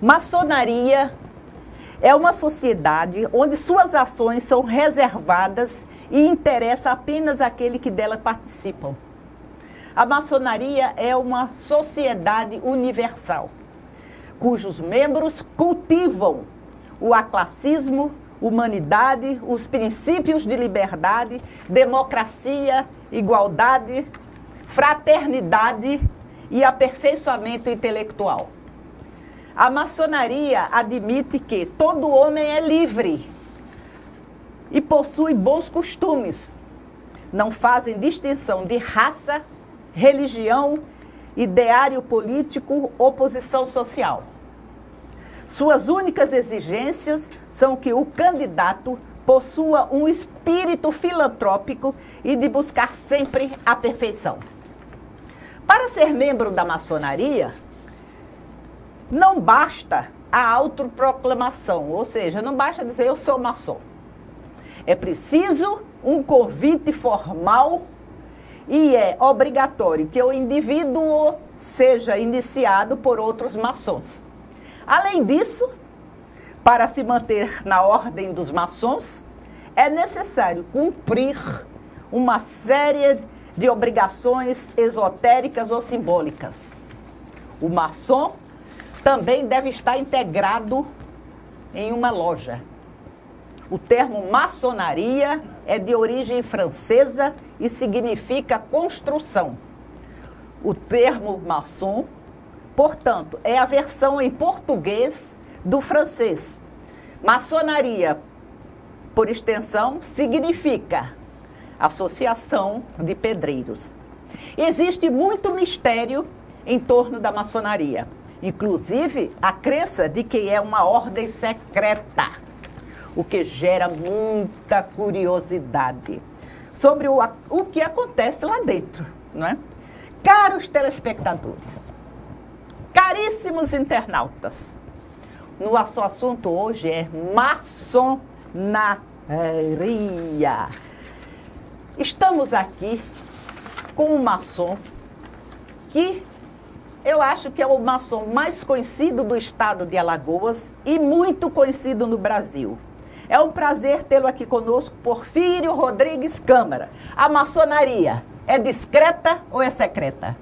Maçonaria é uma sociedade onde suas ações são reservadas e interessam apenas àqueles que dela participam. A maçonaria é uma sociedade universal, cujos membros cultivam o aclassismo, humanidade, os princípios de liberdade, democracia, igualdade, fraternidade e aperfeiçoamento intelectual. A maçonaria admite que todo homem é livre e possui bons costumes. Não fazem distinção de raça, religião, ideário político ou posição social. Suas únicas exigências são que o candidato possua um espírito filantrópico e de buscar sempre a perfeição. Para ser membro da maçonaria, não basta a autoproclamação, ou seja, não basta dizer eu sou maçom. É preciso um convite formal e é obrigatório que o indivíduo seja iniciado por outros maçons. Além disso, para se manter na ordem dos maçons, é necessário cumprir uma série de obrigações esotéricas ou simbólicas. O maçom também deve estar integrado em uma loja. O termo maçonaria é de origem francesa e significa construção. O termo maçom, portanto, é a versão em português do francês. Maçonaria, por extensão, significa associação de pedreiros. Existe muito mistério em torno da maçonaria, inclusive a crença de que é uma ordem secreta, o que gera muita curiosidade sobre o que acontece lá dentro, não é? Caros telespectadores, caríssimos internautas, nosso assunto hoje é maçonaria. Estamos aqui com um maçom que eu acho que é o maçom mais conhecido do estado de Alagoas e muito conhecido no Brasil. É um prazer tê-lo aqui conosco, Porfírio Rodrigues Câmara. A maçonaria é discreta ou é secreta?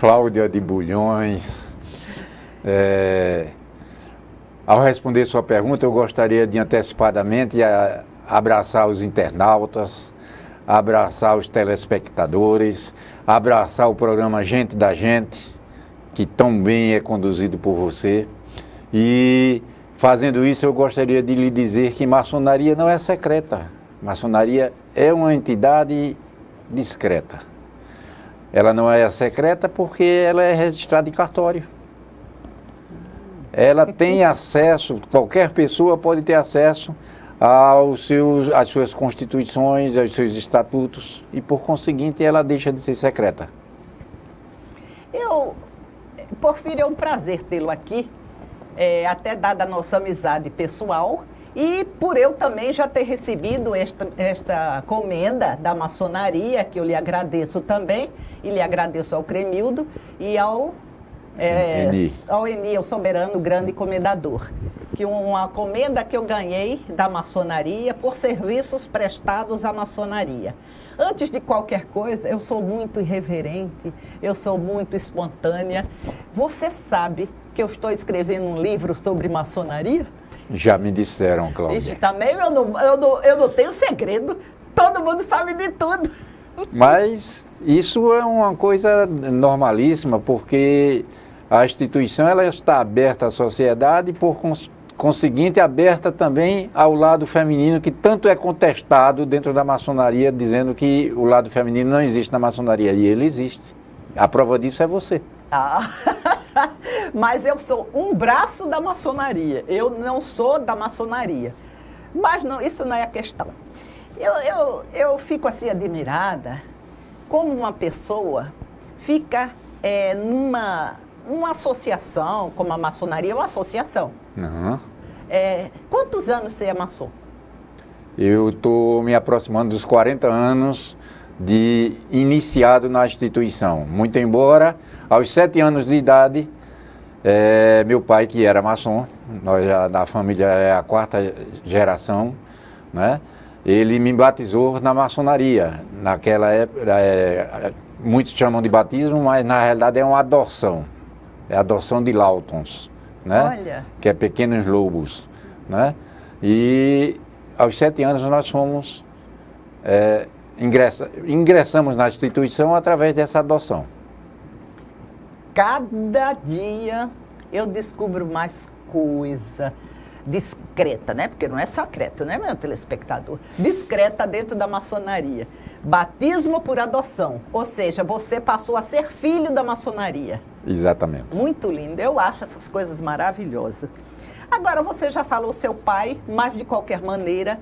Cláudia de Bulhões, ao responder sua pergunta, eu gostaria de antecipadamente abraçar os internautas, abraçar os telespectadores, abraçar o programa Gente da Gente, que tão bem é conduzido por você. E fazendo isso, eu gostaria de lhe dizer que maçonaria não é secreta. Maçonaria é uma entidade discreta. Ela não é secreta porque ela é registrada em cartório. Ela tem acesso, qualquer pessoa pode ter acesso às suas constituições, aos seus estatutos, e por conseguinte ela deixa de ser secreta. Porfírio, é um prazer tê-lo aqui, até dada a nossa amizade pessoal, e por eu também já ter recebido esta comenda da maçonaria, que eu lhe agradeço também, e lhe agradeço ao Cremildo e ao Eni, o soberano grande comendador, que uma comenda que eu ganhei da maçonaria por serviços prestados à maçonaria. Antes de qualquer coisa, eu sou muito irreverente, eu sou muito espontânea. Você sabe que eu estou escrevendo um livro sobre maçonaria? Já me disseram, Cláudia. Também eu não tenho segredo, todo mundo sabe de tudo. Mas isso é uma coisa normalíssima, porque a instituição ela está aberta à sociedade e, por conseguinte, aberta também ao lado feminino, que tanto é contestado dentro da maçonaria, dizendo que o lado feminino não existe na maçonaria, e ele existe. A prova disso é você. Mas eu sou um braço da maçonaria, eu não sou da maçonaria. Mas não, isso não é a questão. Eu fico assim admirada como uma pessoa fica numa associação, como a maçonaria é uma associação. Uhum. Quantos anos você é maçom? Eu estou me aproximando dos 40 anos de iniciado na instituição. Muito embora, aos 7 anos de idade, Meu pai, que era maçom, nós já, na família é a 4ª geração, né? Ele me batizou na maçonaria. Naquela época, muitos chamam de batismo, mas na realidade é uma adoção. É a adoção de Lautons, né? Olha. Que é pequenos lobos, né? E aos 7 anos nós fomos, ingressamos na instituição através dessa adoção. Cada dia eu descubro mais coisa discreta, né? Porque não é secreto, né, meu telespectador? Discreta dentro da maçonaria. Batismo por adoção, ou seja, você passou a ser filho da maçonaria. Exatamente. Muito lindo, eu acho essas coisas maravilhosas. Agora, você já falou seu pai, mas de qualquer maneira,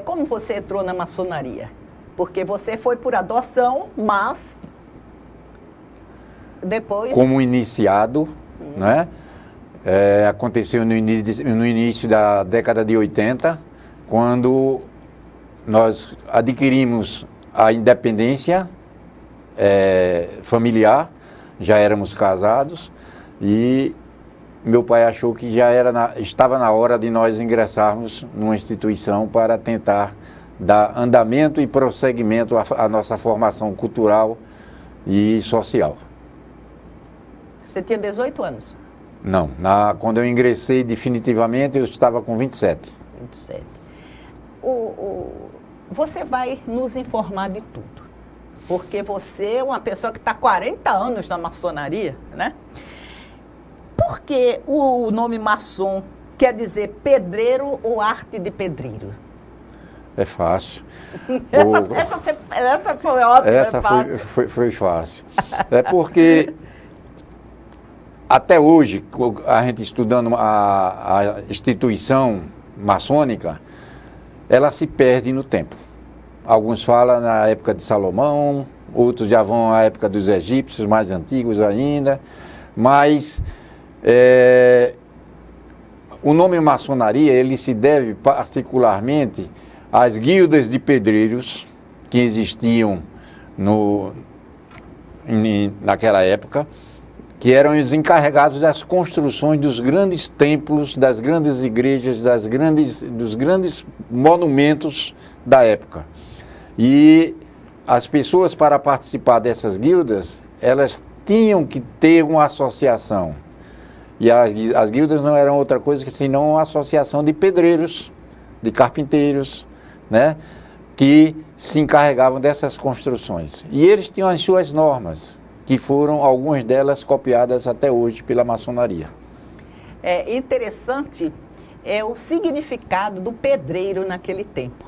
como você entrou na maçonaria? Porque você foi por adoção, mas depois... Como iniciado, né? Aconteceu no início da década de 80, quando nós adquirimos a independência familiar, já éramos casados, e meu pai achou que estava na hora de nós ingressarmos numa instituição para tentar dar andamento e prosseguimento à nossa formação cultural e social. Você tinha 18 anos? Não, quando eu ingressei definitivamente eu estava com 27. 27. Você vai nos informar de tudo, porque você é uma pessoa que está há 40 anos na maçonaria, né? Por que o nome maçom quer dizer pedreiro ou arte de pedreiro? É fácil. Essa foi ótima, essa foi fácil. É porque até hoje, a gente estudando a instituição maçônica, ela se perde no tempo. Alguns falam na época de Salomão, outros já vão à época dos egípcios, mais antigos ainda, mas o nome maçonaria, ele se deve particularmente às guildas de pedreiros que existiam naquela época, que eram os encarregados das construções dos grandes templos, das grandes igrejas, dos grandes monumentos da época. E as pessoas, para participar dessas guildas, elas tinham que ter uma associação. E as guildas não eram outra coisa que senão uma associação de pedreiros, de carpinteiros, né, que se encarregavam dessas construções. E eles tinham as suas normas, que foram algumas delas copiadas até hoje pela maçonaria. É interessante o significado do pedreiro naquele tempo,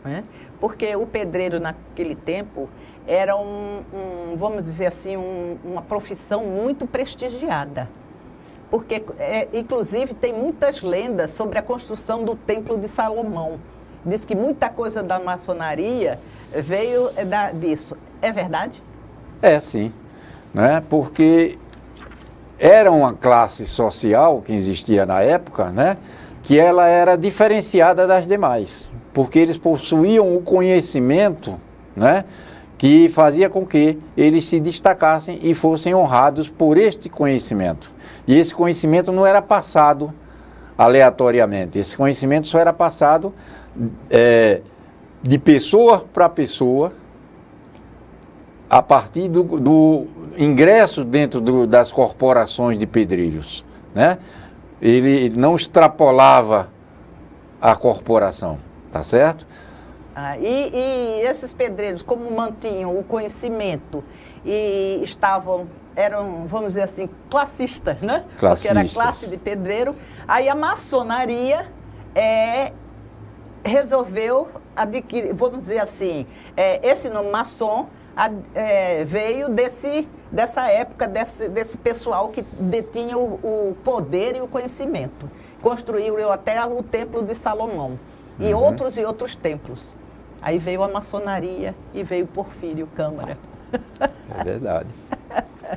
né? Porque o pedreiro naquele tempo era vamos dizer assim, uma profissão muito prestigiada. Porque, inclusive, tem muitas lendas sobre a construção do Templo de Salomão. Diz que muita coisa da maçonaria veio disso. É verdade? É, sim. Né? Porque era uma classe social que existia na época, né? Que ela era diferenciada das demais, porque eles possuíam o conhecimento, né? Que fazia com que eles se destacassem e fossem honrados por este conhecimento. E esse conhecimento não era passado aleatoriamente, esse conhecimento só era passado de pessoa para pessoa, a partir do ingresso dentro das corporações de pedreiros, né? Ele não extrapolava a corporação, tá certo? E esses pedreiros, como mantinham o conhecimento e eram, vamos dizer assim, classistas, né? Classistas. Porque era classe de pedreiro. Aí a maçonaria resolveu adquirir, vamos dizer assim, esse nome maçom veio dessa época, desse pessoal que detinha o poder e o conhecimento. Construíram até o Templo de Salomão e outros templos. Aí veio a maçonaria e veio Porfírio Câmara. É verdade.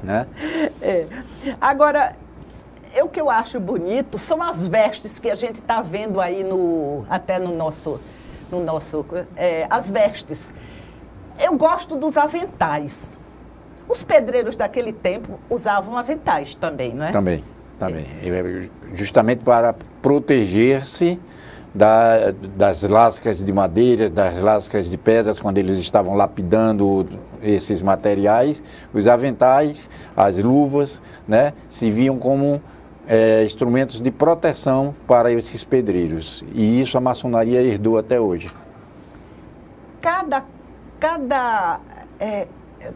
Né? Agora, o que eu acho bonito são as vestes que a gente está vendo aí até no nosso as vestes. Eu gosto dos aventais. Os pedreiros daquele tempo usavam aventais também, não é? Também. também. Justamente para proteger-se das lascas de madeira, das lascas de pedras, quando eles estavam lapidando esses materiais, os aventais, as luvas, né, se viam como instrumentos de proteção para esses pedreiros. E isso a maçonaria herdou até hoje.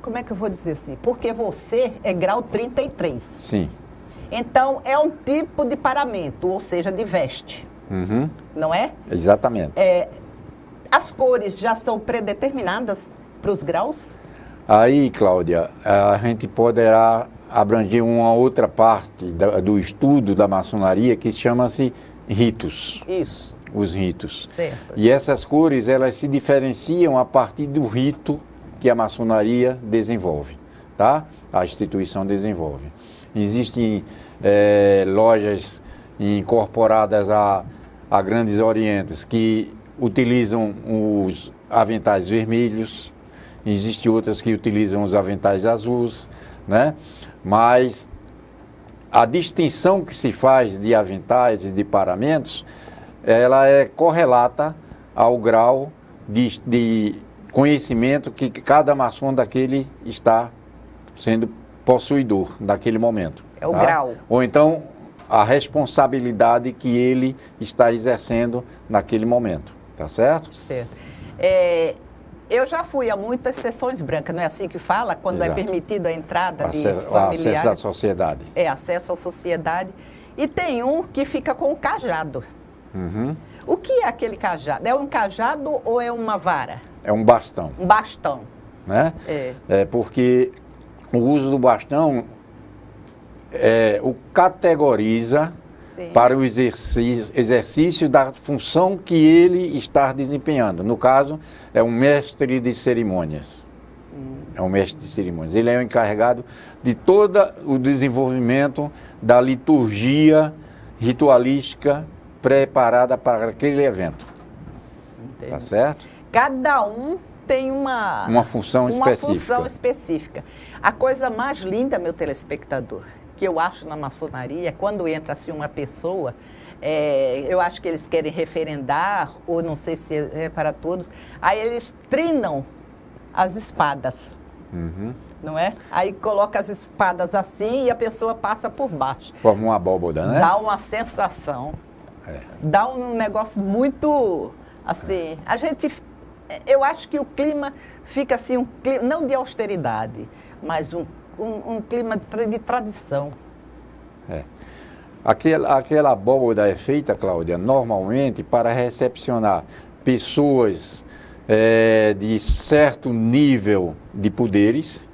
Como é que eu vou dizer assim? Porque você é grau 33. Sim. Então, é um tipo de paramento, ou seja, de veste. Uhum. Não é? Exatamente. As cores já são predeterminadas para os graus? Aí, Cláudia, a gente poderá abranger uma outra parte do estudo da maçonaria que chama-se ritos. Isso. Os ritos. Certo. E essas cores, elas se diferenciam a partir do rito que a maçonaria desenvolve, tá? A instituição desenvolve. Existem lojas incorporadas a Grandes Orientes que utilizam os aventais vermelhos, existem outras que utilizam os aventais azuis, né? Mas a distinção que se faz de aventais e de paramentos, ela é correlata ao grau de conhecimento que cada maçom daquele está sendo possuidor naquele momento. É o grau. Ou então a responsabilidade que ele está exercendo naquele momento, tá certo? Certo. Eu já fui a muitas sessões brancas, não é assim que fala? Quando Exato. é permitido a entrada de Acesso familiares. à sociedade. Acesso à sociedade. E tem um que fica com o cajado. Uhum. O que é aquele cajado? É um cajado ou é uma vara? É um bastão. Um bastão. Né? Porque o uso do bastão o categoriza Sim. para o exercício da função que ele está desempenhando. No caso, é um mestre de cerimônias. É um mestre de cerimônias. Ele é o encarregado de todo o desenvolvimento da liturgia ritualística preparada para aquele evento. Entendi. Tá certo? Cada um tem uma função específica. Uma função específica. A coisa mais linda, meu telespectador, que eu acho na maçonaria, é quando entra assim uma pessoa, eu acho que eles querem referendar, ou não sei se é para todos, aí eles trinam as espadas, não é? Aí coloca as espadas assim e a pessoa passa por baixo. Forma uma abóboda, né? Dá uma sensação, dá um negócio muito, assim, eu acho que o clima fica assim, um clima, não de austeridade, mas um clima de tradição. Aquela abóboda é feita, Cláudia, normalmente para recepcionar pessoas de certo nível de poderes,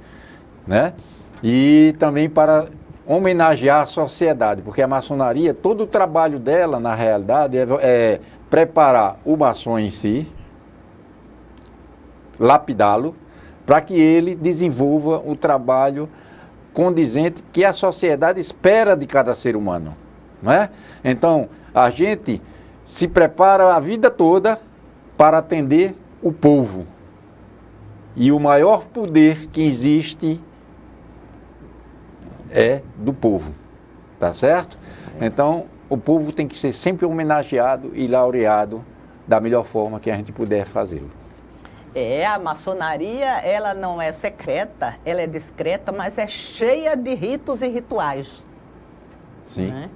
né? E também para homenagear a sociedade, porque a maçonaria, todo o trabalho dela, na realidade, é preparar o maçom em si, lapidá-lo, para que ele desenvolva o trabalho condizente que a sociedade espera de cada ser humano, não é? Então, a gente se prepara a vida toda para atender o povo. E o maior poder que existe é do povo, tá certo? Então, o povo tem que ser sempre homenageado e laureado da melhor forma que a gente puder fazê-lo. A maçonaria, ela não é secreta, ela é discreta, mas é cheia de ritos e rituais. Sim. Né?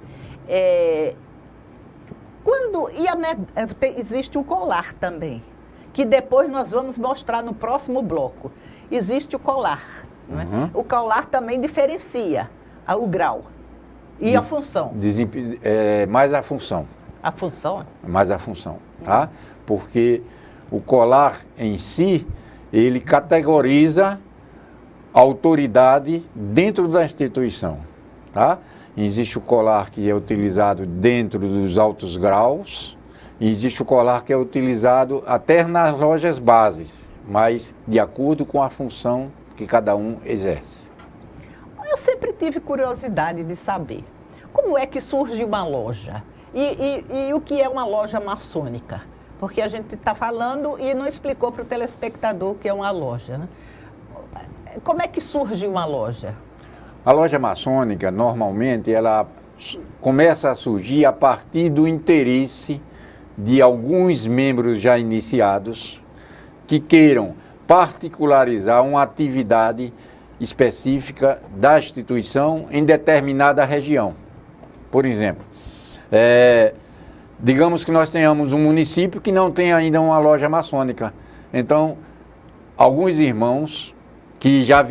Existe o colar também, que depois nós vamos mostrar no próximo bloco. Existe o colar. Né? O colar também diferencia o grau e a função. Mais a função. A função? Mais a função, tá? Porque o colar em si, ele categoriza a autoridade dentro da instituição, tá? Existe o colar que é utilizado dentro dos altos graus, e existe o colar que é utilizado até nas lojas bases, mas de acordo com a função que cada um exerce. Eu sempre tive curiosidade de saber como é que surge uma loja e o que é uma loja maçônica. Porque a gente está falando e não explicou para o telespectador o que é uma loja. Né? Como é que surge uma loja? A loja maçônica, normalmente, ela começa a surgir a partir do interesse de alguns membros já iniciados que queiram particularizar uma atividade específica da instituição em determinada região. Por exemplo, digamos que nós tenhamos um município que não tem ainda uma loja maçônica. Então, alguns irmãos que já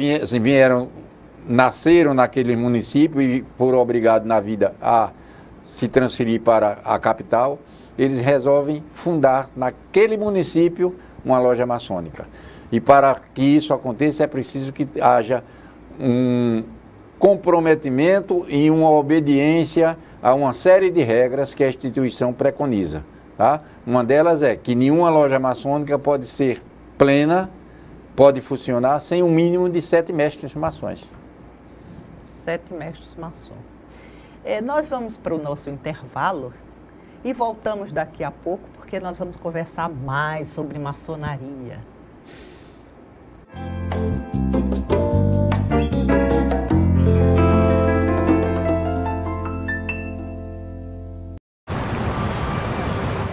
nasceram naquele município e foram obrigados na vida a se transferir para a capital, eles resolvem fundar naquele município uma loja maçônica. E para que isso aconteça é preciso que haja um comprometimento e uma obediência a uma série de regras que a instituição preconiza. Tá? Uma delas é que nenhuma loja maçônica pode ser plena, pode funcionar sem um mínimo de 7 mestres maçons. 7 mestres maçons. Nós vamos para o nosso intervalo e voltamos daqui a pouco, porque nós vamos conversar mais sobre maçonaria.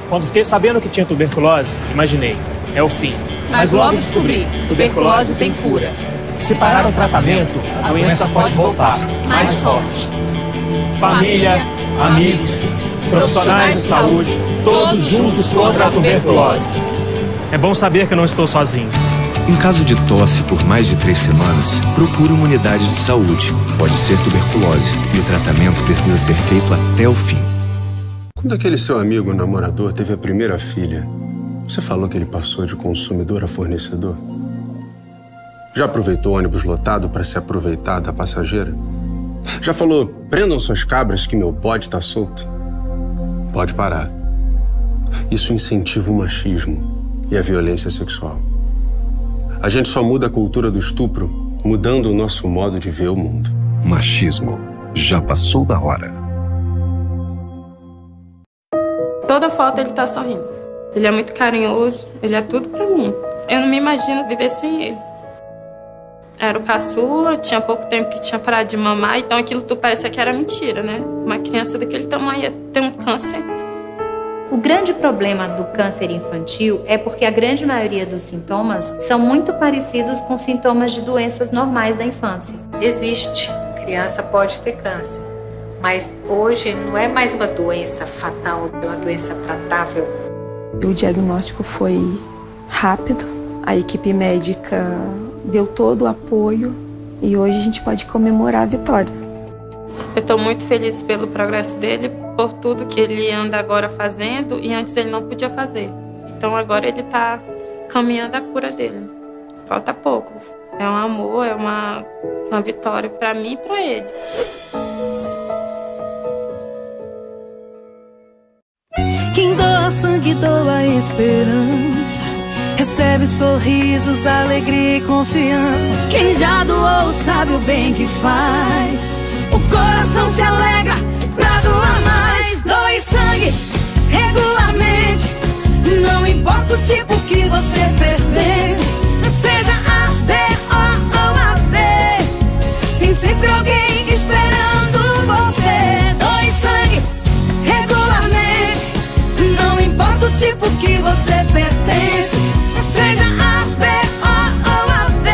Quando fiquei sabendo que tinha tuberculose, imaginei, é o fim. Mas logo descobri, tuberculose tem cura. Se parar o tratamento, a doença pode voltar, mais forte. Família, amigos, profissionais de saúde, todos juntos contra a tuberculose. É bom saber que eu não estou sozinho. Em caso de tosse por mais de 3 semanas, procure uma unidade de saúde. Pode ser tuberculose e o tratamento precisa ser feito até o fim. Quando aquele seu amigo namorador teve a primeira filha, você falou que ele passou de consumidor a fornecedor? Já aproveitou o ônibus lotado para se aproveitar da passageira? Já falou, prendam suas cabras que meu bode tá solto? Pode parar. Isso incentiva o machismo e a violência sexual. A gente só muda a cultura do estupro mudando o nosso modo de ver o mundo. Machismo. Já passou da hora. Toda foto ele tá sorrindo. Ele é muito carinhoso, ele é tudo pra mim. Eu não me imagino viver sem ele. Era o caçula, tinha pouco tempo que tinha parado de mamar, então aquilo tudo parecia que era mentira, né? Uma criança daquele tamanho ia ter um câncer. O grande problema do câncer infantil é porque a grande maioria dos sintomas são muito parecidos com sintomas de doenças normais da infância. Existe, criança pode ter câncer, mas hoje não é mais uma doença fatal, é uma doença tratável. O diagnóstico foi rápido, a equipe médica deu todo o apoio e hoje a gente pode comemorar a vitória. Eu estou muito feliz pelo progresso dele, por tudo que ele anda agora fazendo e antes ele não podia fazer. Então agora ele está caminhando a cura dele. Falta pouco. É um amor, é uma vitória para mim e para ele. Quem doa sangue, doa esperança. Recebe sorrisos, alegria e confiança. Quem já doou sabe o bem que faz. O coração se alegra pra doar mais. Doe sangue regularmente. Não importa o tipo que você pertence, seja A, B, O ou AB, tem sempre alguém esperando você. Doe sangue regularmente. Não importa o tipo que você pertence, seja A, B, O ou AB,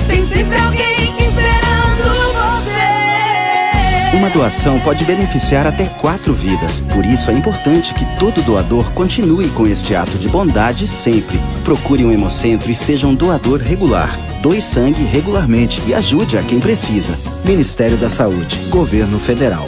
tem sempre alguém esperando você. Uma doação pode beneficiar até 4 vidas. Por isso é importante que todo doador continue com este ato de bondade sempre. Procure um hemocentro e seja um doador regular. Doe sangue regularmente e ajude a quem precisa. Ministério da Saúde, Governo Federal.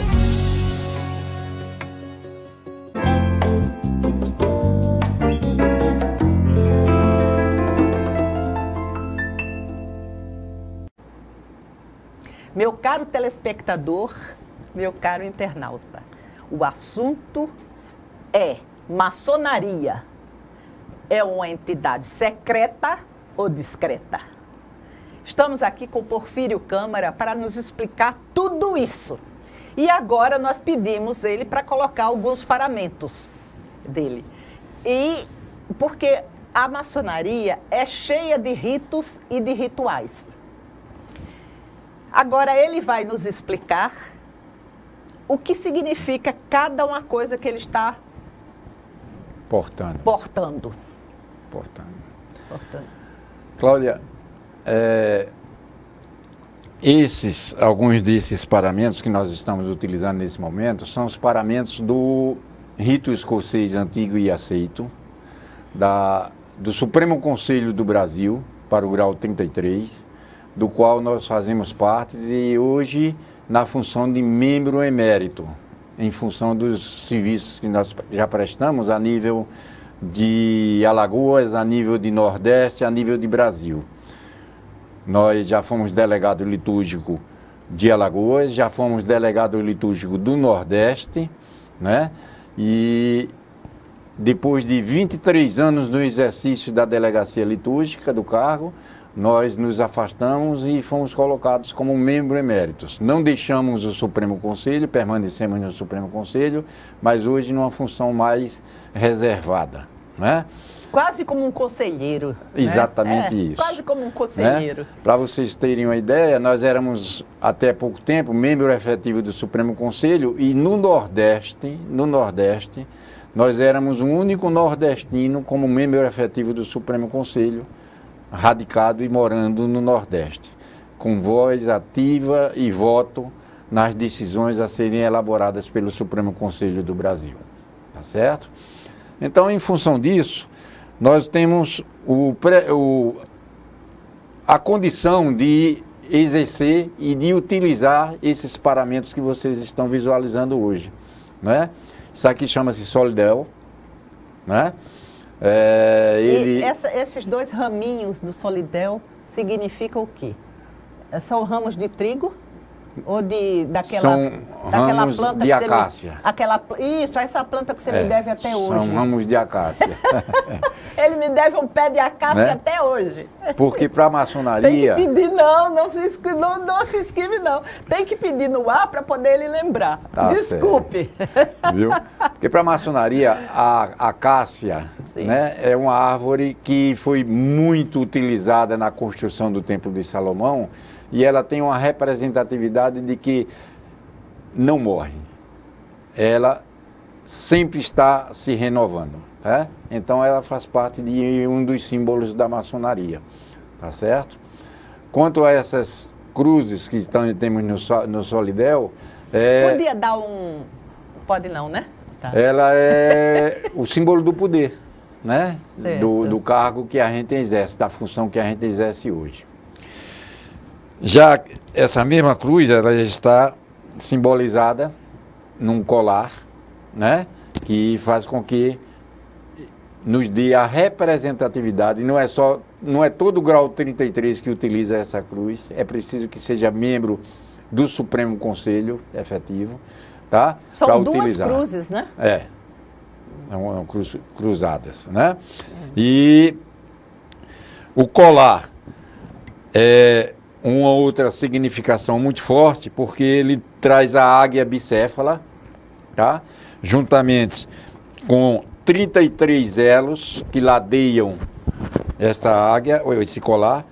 Meu caro telespectador, meu caro internauta, o assunto é maçonaria. É uma entidade secreta ou discreta? Estamos aqui com Porfírio Câmara para nos explicar tudo isso. E agora nós pedimos ele para colocar alguns paramentos dele. E porque a maçonaria é cheia de ritos e de rituais. Agora ele vai nos explicar o que significa cada uma coisa que ele está portando. Cláudia, alguns desses paramentos que nós estamos utilizando nesse momento são os paramentos do rito escocês antigo e aceito, do Supremo Conselho do Brasil, para o grau 33, do qual nós fazemos parte e hoje na função de membro emérito, em função dos serviços que nós já prestamos a nível de Alagoas, a nível de Nordeste, a nível de Brasil. Nós já fomos delegado litúrgico de Alagoas, já fomos delegado litúrgico do Nordeste, né? E depois de 23 anos no exercício da delegacia litúrgica do cargo, nós nos afastamos e fomos colocados como membro eméritos. Não deixamos o Supremo Conselho, permanecemos no Supremo Conselho, mas hoje numa função mais reservada, né? Quase como um conselheiro. Exatamente né? isso. Quase como um conselheiro. Né? Para vocês terem uma ideia, nós éramos até pouco tempo membro efetivo do Supremo Conselho e no Nordeste, nós éramos o único nordestino como membro efetivo do Supremo Conselho, radicado e morando no Nordeste, com voz ativa e voto nas decisões a serem elaboradas pelo Supremo Conselho do Brasil. Tá certo? Então, em função disso, nós temos a condição de exercer e de utilizar esses paramentos que vocês estão visualizando hoje, né? Isso aqui chama-se solidel, né? Esses dois raminhos do solidel significam o quê? São ramos de trigo? Ou daquela ramos planta de acácia. Essa planta que você me deve até hoje. São ramos de acácia. Ele me deve um pé de acácia, né? Até hoje. Porque para a maçonaria... Tem que pedir, não se inscreve não. Tem que pedir no ar para poder ele lembrar. Tá, desculpe. Certo. Viu? Porque para a maçonaria, a acácia, né, é uma árvore que foi muito utilizada na construção do Templo de Salomão, e ela tem uma representatividade de que não morre. Ela sempre está se renovando. Tá? Então ela faz parte de um dos símbolos da maçonaria. Tá certo? Quanto a essas cruzes que temos no solidel... Podia dar um... Pode não, né? Tá. Ela é o símbolo do poder, né? Do cargo que a gente exerce, da função que a gente exerce hoje. Já essa mesma cruz, ela está simbolizada num colar, né? Que faz com que nos dê a representatividade. Não é todo o grau 33 que utiliza essa cruz. É preciso que seja membro do Supremo Conselho efetivo, tá? São duas cruzes, né? São cruzadas, né? E o colar é uma outra significação muito forte, porque ele traz a águia bicéfala, tá? Juntamente com 33 elos que ladeiam esta águia, ou esse colar,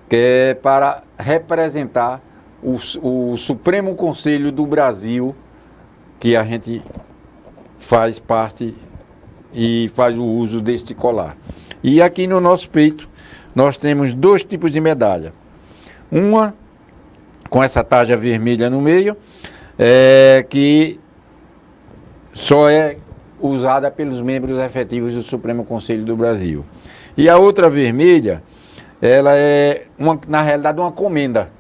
que é para representar o Supremo Conselho do Brasil, que a gente faz parte e faz o uso deste colar. E aqui no nosso peito nós temos dois tipos de medalha. Uma com essa tarja vermelha no meio, que só é usada pelos membros efetivos do Supremo Conselho do Brasil. E a outra vermelha, ela é, na realidade, uma comenda,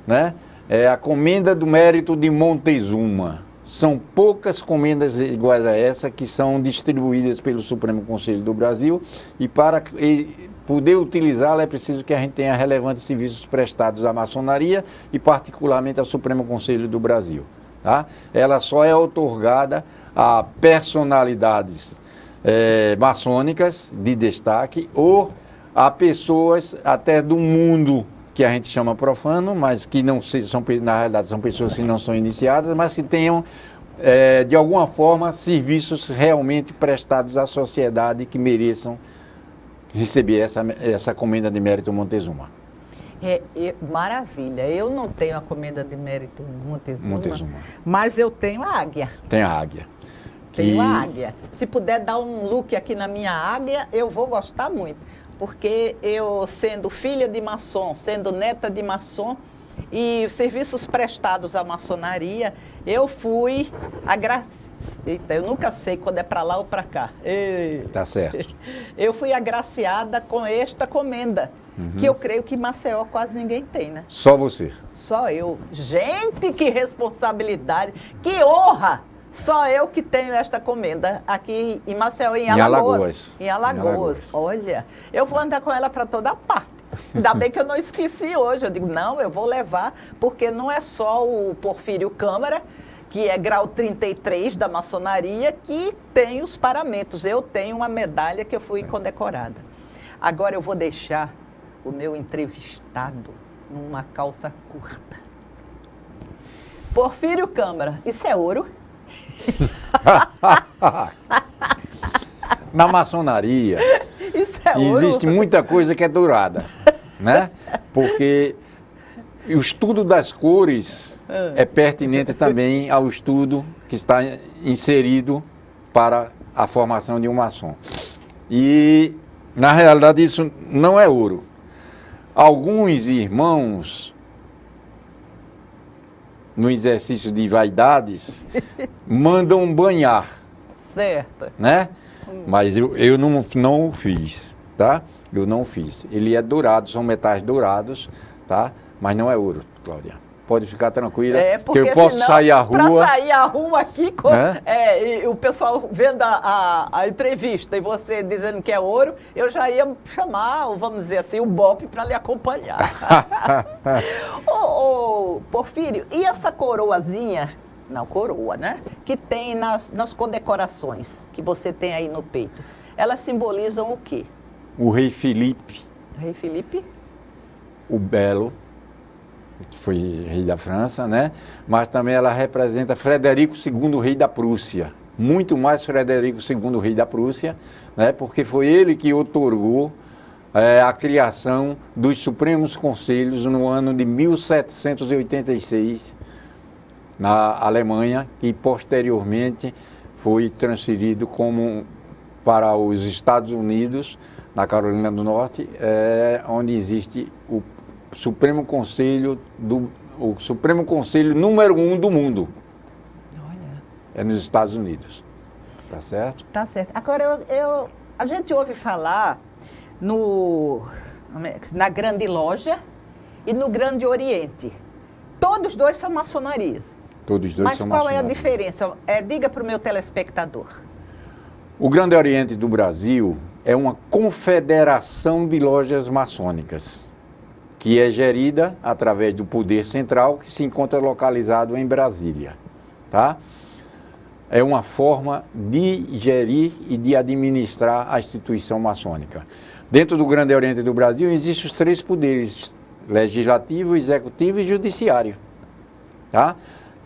né? É a comenda do mérito de Montezuma. São poucas comendas iguais a essa que são distribuídas pelo Supremo Conselho do Brasil, e para poder utilizá-la é preciso que a gente tenha relevantes serviços prestados à maçonaria e particularmente ao Supremo Conselho do Brasil. Tá? Ela só é outorgada a personalidades maçônicas de destaque ou a pessoas até do mundo que a gente chama profano, mas que não são, na realidade são pessoas que não são iniciadas, mas que tenham de alguma forma serviços realmente prestados à sociedade que mereçam receber essa comenda de mérito Montezuma. Maravilha. Eu não tenho a comenda de mérito Montezuma, Montezuma, mas eu tenho a águia. Tem a águia. Tenho a águia. Se puder dar um look aqui na minha águia, eu vou gostar muito. Porque eu, sendo filha de maçom, sendo neta de maçom, e serviços prestados à maçonaria, eu fui Eita, eu nunca sei quando é para lá ou para cá. Tá certo. Eu fui agraciada com esta comenda, que eu creio que em Maceió quase ninguém tem, né? Só você. Só eu. Gente, que responsabilidade, que honra! Só eu que tenho esta comenda aqui em Maceió, em Alagoas. Em Alagoas. Olha, eu vou andar com ela para toda parte. Ainda bem que eu não esqueci hoje. Eu digo, não, eu vou levar, porque não é só o Porfírio Câmara, que é grau 33 da maçonaria, que tem os paramentos. Eu tenho uma medalha que eu fui condecorada. Agora eu vou deixar o meu entrevistado numa calça curta. Porfírio Câmara, isso é ouro? Na maçonaria existe muita coisa que é dourada, né? Porque o estudo das cores é pertinente também ao estudo que está inserido para a formação de um maçom. E, na realidade, isso não é ouro. Alguns irmãos, no exercício de vaidades, mandam banhar. Certo. Né? Mas eu não o fiz, tá? Eu não fiz. Ele é dourado, são metais dourados, tá? Mas não é ouro, Cláudia. Pode ficar tranquila, porque eu posso sair à rua. Para sair à rua aqui, e o pessoal vendo a entrevista e você dizendo que é ouro, eu já ia chamar, vamos dizer assim, o BOPE para lhe acompanhar. ô, Porfírio, e essa coroazinha, não, coroa, né? Que tem nas condecorações que você tem aí no peito, elas simbolizam o quê? O rei Felipe. Rei Felipe? O Belo, que foi rei da França, né? Mas também ela representa Frederico II, rei da Prússia. Muito mais Frederico II, rei da Prússia, né? Porque foi ele que outorgou a criação dos Supremos Conselhos no ano de 1786, na Alemanha, e posteriormente foi transferido para os Estados Unidos, na Carolina do Norte, onde existe o Supremo Conselho número 1 do mundo. Olha. É nos Estados Unidos. Tá certo? Tá certo. Agora, a gente ouve falar na Grande Loja e no Grande Oriente. Todos dois são maçonarias. Todos dois são maçonarias. Mas qual é a diferença? Diga para o meu telespectador. O Grande Oriente do Brasil é uma confederação de lojas maçônicas, que é gerida através do poder central, que se encontra localizado em Brasília, tá? É uma forma de gerir e de administrar a instituição maçônica. Dentro do Grande Oriente do Brasil existem os 3 poderes: legislativo, executivo e judiciário, tá?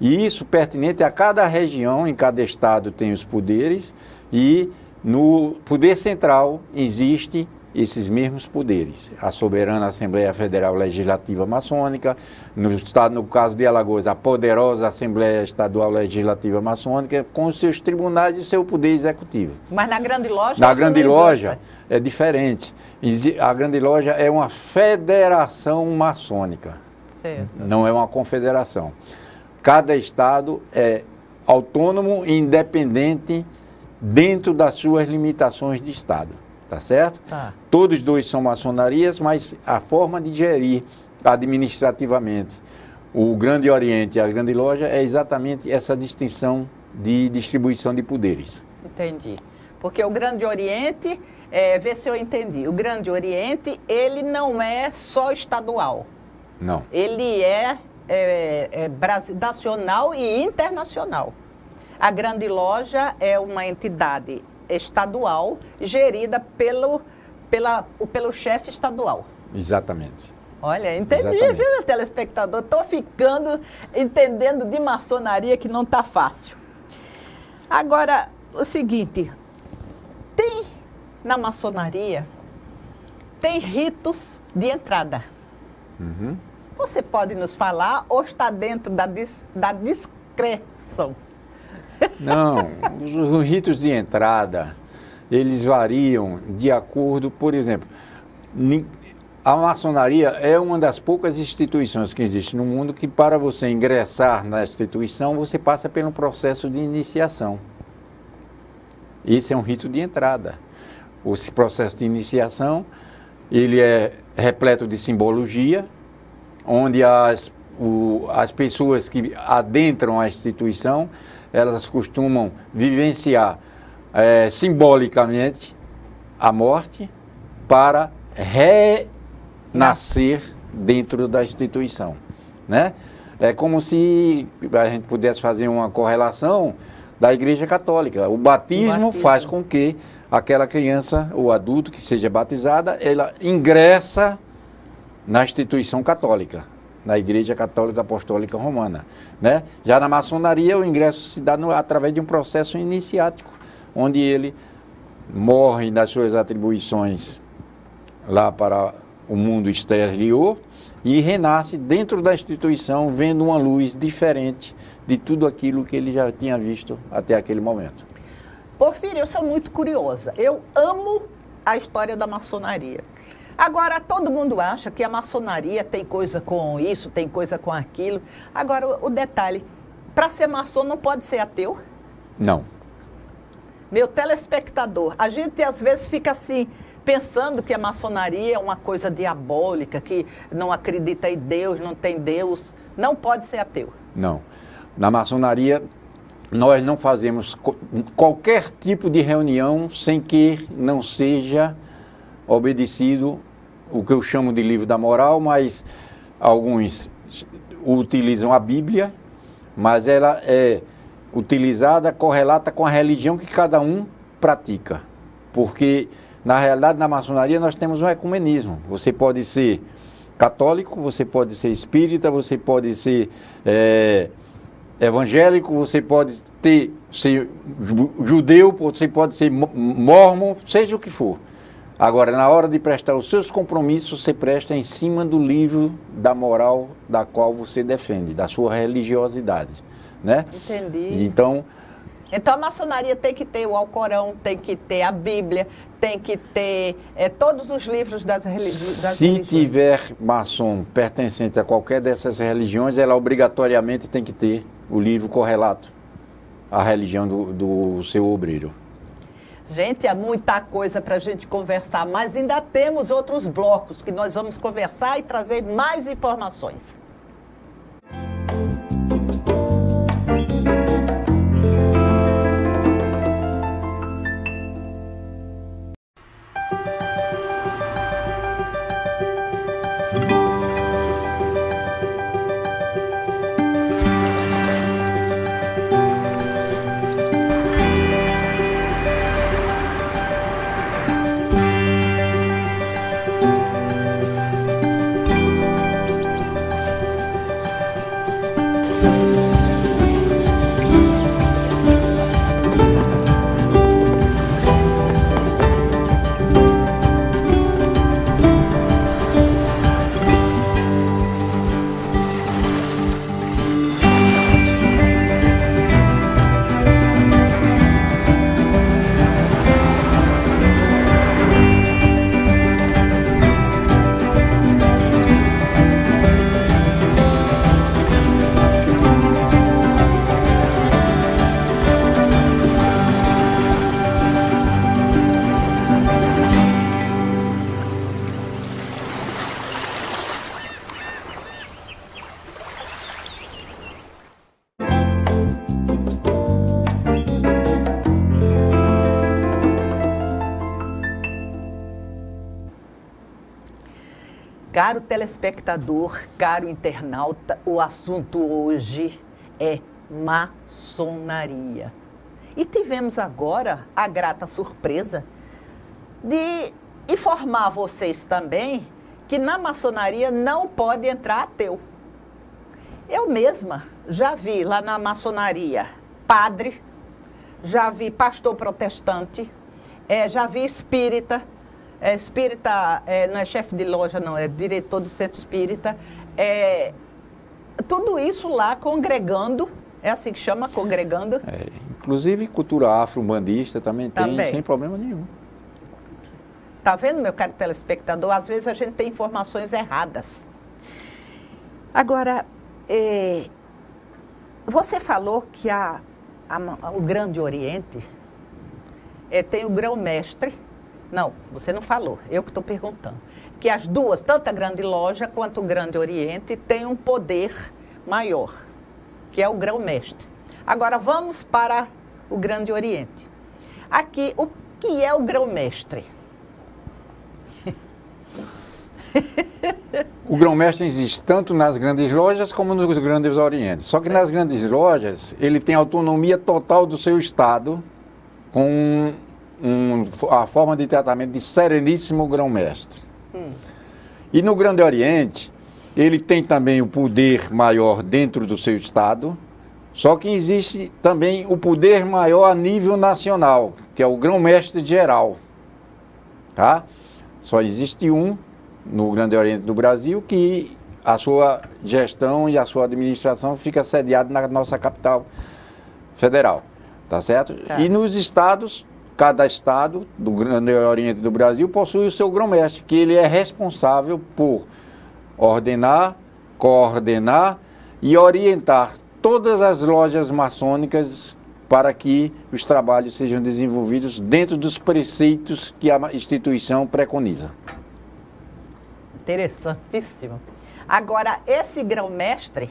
E isso pertinente a cada região, em cada estado tem os poderes, e no poder central existe esses mesmos poderes. A soberana Assembleia Federal Legislativa Maçônica, no caso de Alagoas, a poderosa Assembleia Estadual Legislativa Maçônica, com os seus tribunais e seu poder executivo. Mas na Grande Loja? Na Grande Loja é diferente. A Grande Loja é uma federação maçônica. Certo. Não é uma confederação. Cada estado é autônomo e independente dentro das suas limitações de estado. Tá certo? Tá. Todos dois são maçonarias, mas a forma de gerir administrativamente o Grande Oriente e a Grande Loja é exatamente essa distinção de distribuição de poderes. Entendi. Porque o Grande Oriente, vê se eu entendi, o Grande Oriente, ele não é só estadual. Não. Ele é nacional e internacional. A Grande Loja é uma entidade estadual gerida pelo chefe estadual. Exatamente. Olha, entendi, viu, meu telespectador? Estou ficando entendendo de maçonaria que não está fácil. Agora, o seguinte, na maçonaria, tem ritos de entrada. Uhum. Você pode nos falar ou está dentro da discreção? Não, os ritos de entrada, eles variam de acordo, por exemplo, a maçonaria é uma das poucas instituições que existe no mundo que para você ingressar na instituição, você passa pelo processo de iniciação. Esse é um rito de entrada. Esse processo de iniciação, ele é repleto de simbologia, onde as pessoas que adentram a instituição, elas costumam vivenciar simbolicamente a morte para renascer dentro da instituição, né? É como se a gente pudesse fazer uma correlação da Igreja Católica. O batismo faz com que aquela criança ou adulto que seja batizada, ela ingressa na instituição católica, na Igreja Católica Apostólica Romana, né? Já na maçonaria, o ingresso se dá através de um processo iniciático, onde ele morre das suas atribuições lá para o mundo exterior e renasce dentro da instituição, vendo uma luz diferente de tudo aquilo que ele já tinha visto até aquele momento. Porfírio, eu sou muito curiosa. Eu amo a história da maçonaria. Agora, todo mundo acha que a maçonaria tem coisa com isso, tem coisa com aquilo. Agora, o detalhe, para ser maçom não pode ser ateu? Não. Meu telespectador, a gente às vezes fica assim, pensando que a maçonaria é uma coisa diabólica, que não acredita em Deus, não tem Deus. Não pode ser ateu. Não. Na maçonaria, nós não fazemos qualquer tipo de reunião sem que não seja obedecido o que eu chamo de livro da moral, mas alguns utilizam a Bíblia, mas ela é utilizada, correlata com a religião que cada um pratica. Porque, na realidade, na maçonaria nós temos um ecumenismo. Você pode ser católico, você pode ser espírita, você pode ser evangélico, você pode ser judeu, você pode ser mórmon, seja o que for. Agora, na hora de prestar os seus compromissos, você presta em cima do livro da moral da qual você defende, da sua religiosidade, né? Entendi. Então a maçonaria tem que ter o Alcorão, tem que ter a Bíblia, tem que ter todos os livros das religiões. Se tiver maçom pertencente a qualquer dessas religiões, ela obrigatoriamente tem que ter o livro correlato à religião do seu obreiro. Gente, há muita coisa para a gente conversar, mas ainda temos outros blocos que nós vamos conversar e trazer mais informações. Caro telespectador, caro internauta, o assunto hoje é maçonaria. E tivemos agora a grata surpresa de informar vocês também que na maçonaria não pode entrar ateu. Eu mesma já vi lá na maçonaria padre, já vi pastor protestante, já vi espírita, É espírita, não é chefe de loja, não, é diretor do centro espírita. Tudo isso lá congregando, é assim que chama, congregando? Inclusive cultura afro-umbandista também tem, sem problema nenhum. Tá vendo, meu caro telespectador? Às vezes a gente tem informações erradas. Agora, você falou que o Grande Oriente tem o grão-mestre. Não, você não falou, eu que estou perguntando. Que as duas, tanto a Grande Loja quanto o Grande Oriente, têm um poder maior, que é o grão-mestre. Agora vamos para o Grande Oriente. Aqui, o que é o grão-mestre? O grão-mestre existe tanto nas grandes lojas como nos grandes orientes. Só que nas grandes lojas, ele tem autonomia total do seu estado, com a forma de tratamento de Sereníssimo Grão-Mestre. E no Grande Oriente, ele tem também o poder maior dentro do seu estado, só que existe também o poder maior a nível nacional, que é o Grão-Mestre Geral. Tá? Só existe um no Grande Oriente do Brasil, que a sua gestão e a sua administração fica sediada na nossa capital federal, tá certo? Tá. E nos estados, cada estado do Grande Oriente do Brasil possui o seu grão-mestre, que ele é responsável por ordenar, coordenar e orientar todas as lojas maçônicas para que os trabalhos sejam desenvolvidos dentro dos preceitos que a instituição preconiza. Interessantíssimo. Agora, esse grão-mestre,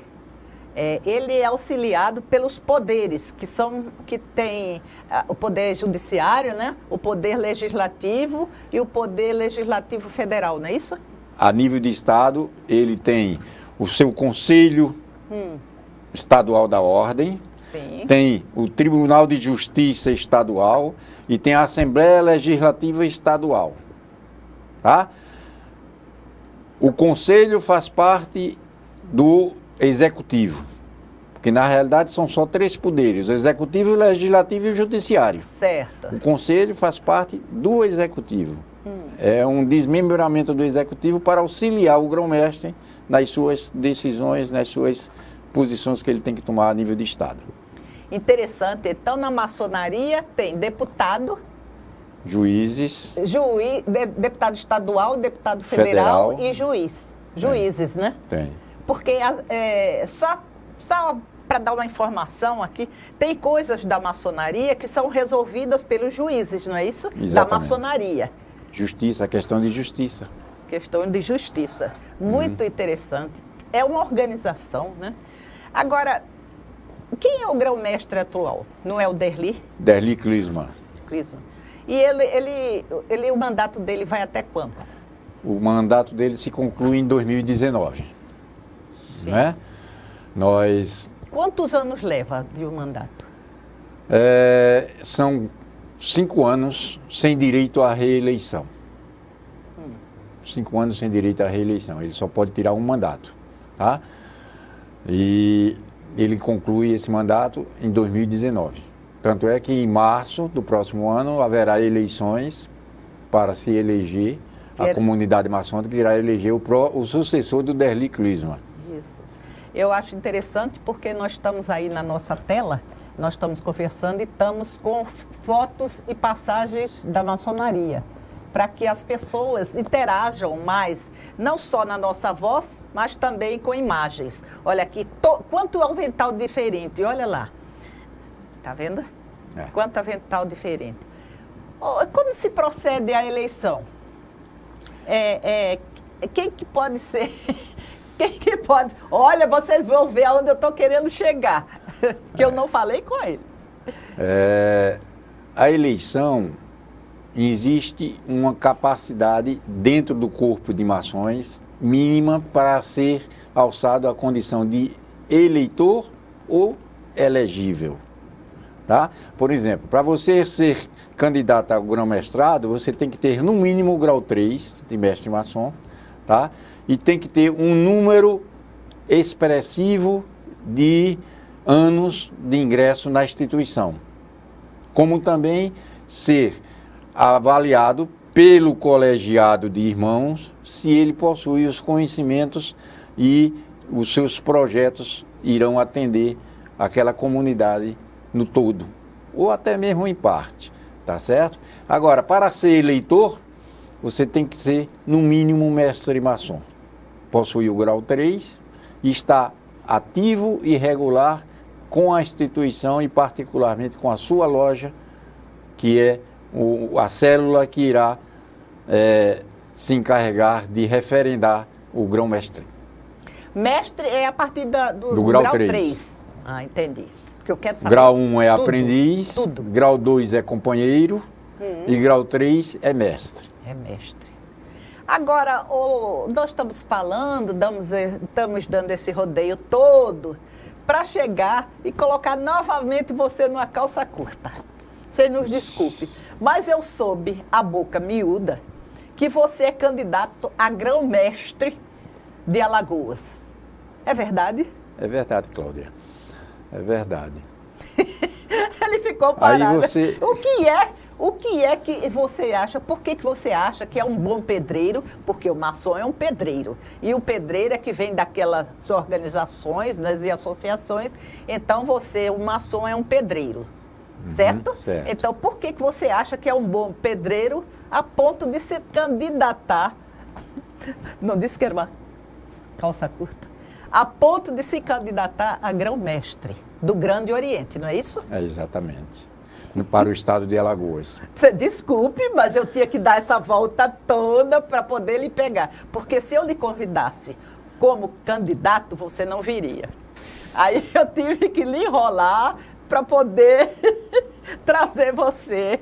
ele é auxiliado pelos poderes, que tem o poder judiciário, né? O poder legislativo e o poder legislativo federal, não é isso? A nível de estado, ele tem o seu Conselho Estadual da Ordem, sim, tem o Tribunal de Justiça Estadual e tem a Assembleia Legislativa Estadual, tá? O Conselho faz parte do Executivo, porque na realidade são só 3 poderes, o Executivo, o Legislativo e o Judiciário. Certo. O Conselho faz parte do Executivo. É um desmembramento do Executivo para auxiliar o grão-mestre nas suas decisões, nas suas posições que ele tem que tomar a nível de Estado. Interessante. Então, na maçonaria tem deputado, juízes, deputado estadual, deputado federal e juízes, né? Tem. Porque, só para dar uma informação aqui, tem coisas da maçonaria que são resolvidas pelos juízes, não é isso? Exatamente. Da maçonaria. Justiça, questão de justiça. Questão de justiça. Muito interessante. É uma organização, né? Agora, quem é o grão-mestre atual? Não é o Derli? Derli Clisma. E o mandato dele vai até quando? O mandato dele se conclui em 2019. Né? Quantos anos leva de um mandato? São 5 anos sem direito à reeleição. 5 anos sem direito à reeleição. Ele só pode tirar um mandato. Tá? E ele conclui esse mandato em 2019. Tanto é que em março do próximo ano haverá eleições para se eleger, a comunidade maçônica irá eleger o sucessor do Derli Clisma. Isso. Eu acho interessante porque nós estamos aí na nossa tela, nós estamos conversando e estamos com fotos e passagens da maçonaria, para que as pessoas interajam mais, não só na nossa voz, mas também com imagens. Olha aqui, quanto avental diferente, olha lá. Tá vendo? Quanto avental diferente. Como se procede a eleição? Quem que pode ser? Quem que pode? Olha, vocês vão ver aonde eu estou querendo chegar, que eu não falei com ele. A eleição, existe uma capacidade dentro do corpo de maçons mínima para ser alçado à condição de eleitor ou elegível. Tá? Por exemplo, para você ser candidato ao grão-mestrado, você tem que ter no mínimo o grau 3 de mestre maçom, tá? E tem que ter um número expressivo de anos de ingresso na instituição. Como também ser avaliado pelo colegiado de irmãos, se ele possui os conhecimentos e os seus projetos irão atender aquela comunidade no todo, ou até mesmo em parte, tá certo? Agora, para ser eleitor, você tem que ser, no mínimo, mestre maçom. Possui o grau 3 e está ativo e regular com a instituição e particularmente com a sua loja, que é a célula que irá se encarregar de referendar o grão-mestre. Mestre é a partir do grau 3. 3. Ah, entendi. Porque eu quero saber. Grau 1 é tudo, aprendiz, tudo. Grau 2 é companheiro e grau 3 é mestre. É mestre. Agora, nós estamos falando, estamos dando esse rodeio todo para chegar e colocar novamente você numa calça curta. Você nos desculpe, mas eu soube, a boca miúda, que você é candidato a grão-mestre de Alagoas. É verdade? É verdade, Cláudia. É verdade. Ele ficou parado. Aí você... O que é que você acha? Por que você acha que é um bom pedreiro? Porque o maçom é um pedreiro. E o pedreiro é que vem daquelas organizações, e associações. Então o maçom é um pedreiro. Certo? Certo. Então, por que você acha que é um bom pedreiro a ponto de se candidatar? Não disse que era uma calça curta. A ponto de se candidatar a grão-mestre do Grande Oriente, não é isso? É, exatamente. Para o estado de Alagoas. Você desculpe, mas eu tinha que dar essa volta toda para poder lhe pegar. Porque se eu lhe convidasse como candidato, você não viria. Aí eu tive que lhe enrolar para poder trazer você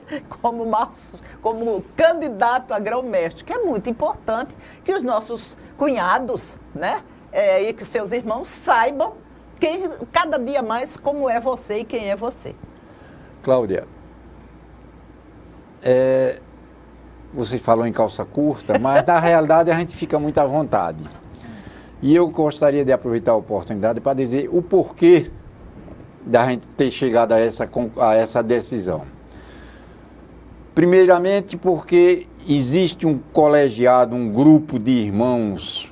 como candidato a grão-mestre, que é muito importante que os nossos cunhados, né, e que seus irmãos saibam cada dia mais como é você e quem é você. Cláudia, você falou em calça curta, mas na realidade a gente fica muito à vontade. E eu gostaria de aproveitar a oportunidade para dizer o porquê da gente ter chegado a essa decisão. Primeiramente porque existe um colegiado, um grupo de irmãos,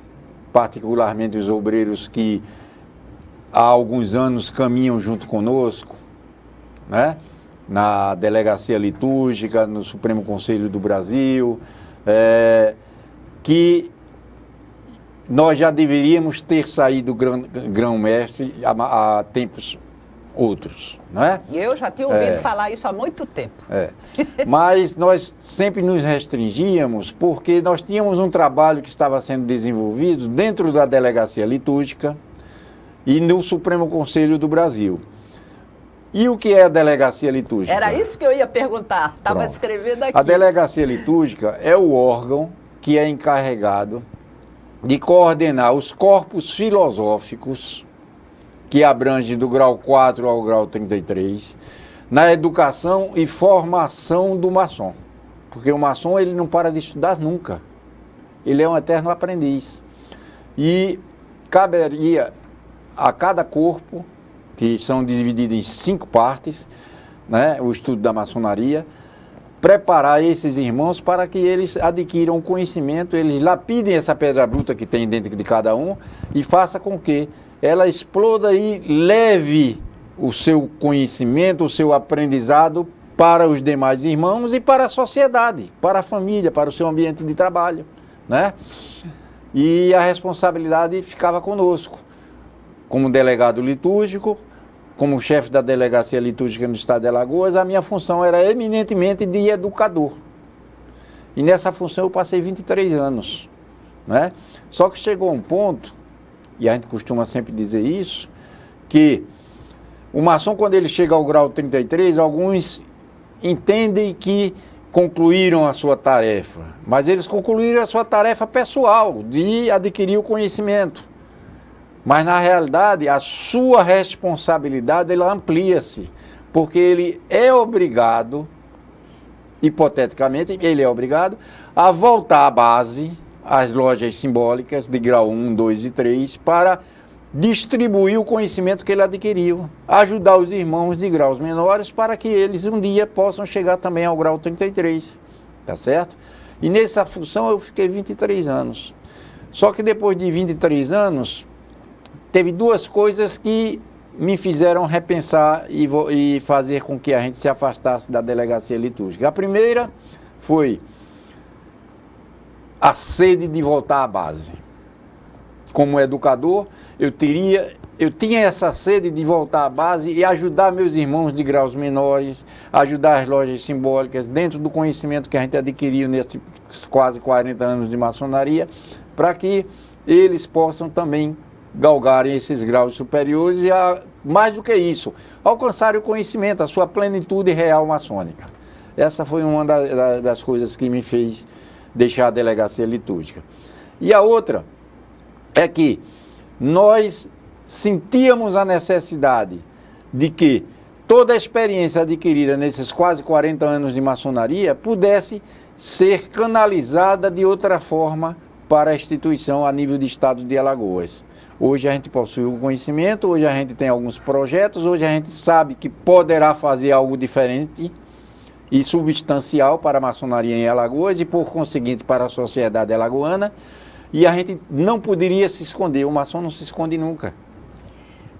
particularmente os obreiros que há alguns anos caminham junto conosco, né? Na Delegacia Litúrgica, no Supremo Conselho do Brasil, que nós já deveríamos ter saído grão-mestre há tempos outros, não é? Eu já tinha ouvido falar isso há muito tempo. Mas nós sempre nos restringíamos porque nós tínhamos um trabalho que estava sendo desenvolvido dentro da Delegacia Litúrgica e no Supremo Conselho do Brasil. E o que é a Delegacia Litúrgica? Era isso que eu ia perguntar, estava escrevendo aqui. A Delegacia Litúrgica é o órgão que é encarregado de coordenar os corpos filosóficos que abrangem do grau 4 ao grau 33, na educação e formação do maçom. Porque o maçom ele não para de estudar nunca. Ele é um eterno aprendiz. E caberia a cada corpo, que são divididos em 5 partes, né, o estudo da maçonaria, preparar esses irmãos para que eles adquiram o conhecimento, eles lapidem essa pedra bruta que tem dentro de cada um e faça com que ela exploda e leve o seu conhecimento, o seu aprendizado para os demais irmãos e para a sociedade, para a família, para o seu ambiente de trabalho, né? E a responsabilidade ficava conosco, como delegado litúrgico, como chefe da Delegacia Litúrgica no estado de Alagoas. A minha função era eminentemente de educador. E nessa função eu passei 23 anos, né? Só que chegou um ponto, e a gente costuma sempre dizer isso, que o maçom, quando ele chega ao grau 33, alguns entendem que concluíram a sua tarefa, mas eles concluíram a sua tarefa pessoal, de adquirir o conhecimento. Mas, na realidade, a sua responsabilidade, ela amplia-se, porque ele é obrigado, hipoteticamente, ele é obrigado a voltar à base, às lojas simbólicas de grau 1, 2 e 3, para distribuir o conhecimento que ele adquiriu, ajudar os irmãos de graus menores para que eles um dia possam chegar também ao grau 33, tá certo? E nessa função eu fiquei 23 anos. Só que depois de 23 anos, teve duas coisas que me fizeram repensar e fazer com que a gente se afastasse da delegacia litúrgica. A primeira foi a sede de voltar à base. Como educador, eu tinha essa sede de voltar à base e ajudar meus irmãos de graus menores, ajudar as lojas simbólicas, dentro do conhecimento que a gente adquiriu nesses quase 40 anos de maçonaria, para que eles possam também galgarem esses graus superiores e, mais do que isso, alcançarem o conhecimento, a sua plenitude real maçônica. Essa foi uma das coisas que me fez deixar a delegacia litúrgica. E a outra é que nós sentíamos a necessidade de que toda a experiência adquirida nesses quase 40 anos de maçonaria pudesse ser canalizada de outra forma para a instituição a nível de estado de Alagoas. Hoje a gente possui o conhecimento, hoje a gente tem alguns projetos, hoje a gente sabe que poderá fazer algo diferente e substancial para a maçonaria em Alagoas e, por conseguinte, para a sociedade alagoana. E a gente não poderia se esconder, o maçom não se esconde nunca.